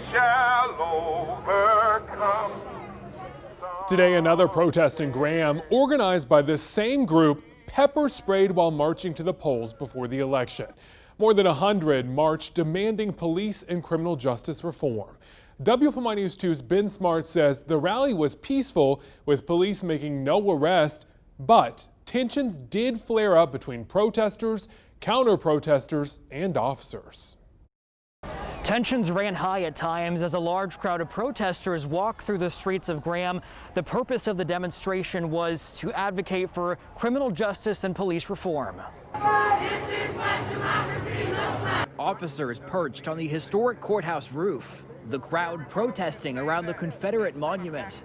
shall overcome. Today, another protest in Graham, organized by this same group, pepper sprayed while marching to the polls before the election. More than 100 marched demanding police and criminal justice reform. WFMI News 2's Ben Smart says the rally was peaceful, with police making no arrest, but tensions did flare up between protesters, counter-protesters, and officers. Tensions ran high at times as a large crowd of protesters walked through the streets of Graham. The purpose of the demonstration was to advocate for criminal justice and police reform. This is what democracy looks like. Officers perched on the historic courthouse roof. The crowd protesting around the Confederate monument.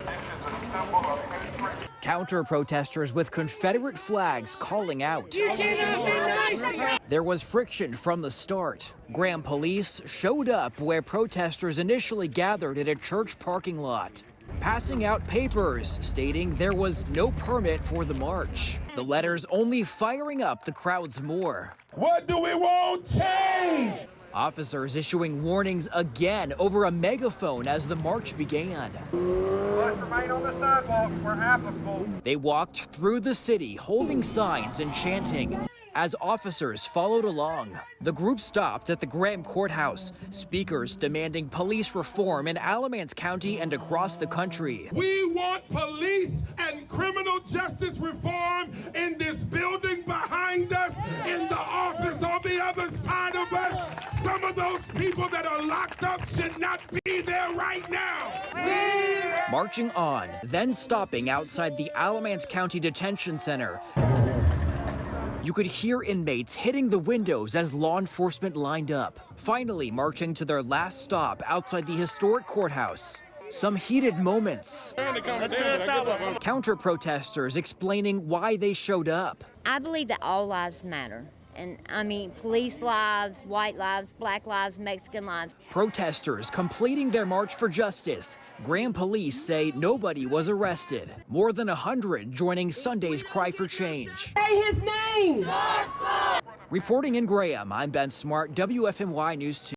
Counter-protesters with Confederate flags calling out. You cannot be nice. There was friction from the start. Graham police showed up where protesters initially gathered at a church parking lot, passing out papers stating there was no permit for the march. The letters only firing up the crowds more. What do we want? Change! Officers issuing warnings again over a megaphone as the march began. Must remain on the sidewalks where applicable. They walked through the city holding signs and chanting. As officers followed along, the group stopped at the Graham courthouse, speakers demanding police reform in Alamance County and across the country. We want police and criminal justice reform in this building behind us, in the office on the other side of us. Some of those people that are locked up should not be there right now. Marching on, then stopping outside the Alamance County Detention Center. You could hear inmates hitting the windows as law enforcement lined up, finally marching to their last stop outside the historic courthouse. Some heated moments. Counter-protesters explaining why they showed up. I believe that all lives matter. And I mean, police lives, white lives, black lives, Mexican lives. Protesters completing their march for justice. Graham police say nobody was arrested. More than 100 joining Sunday's cry for change. Say his name. Reporting in Graham, I'm Ben Smart, WFMY News 2.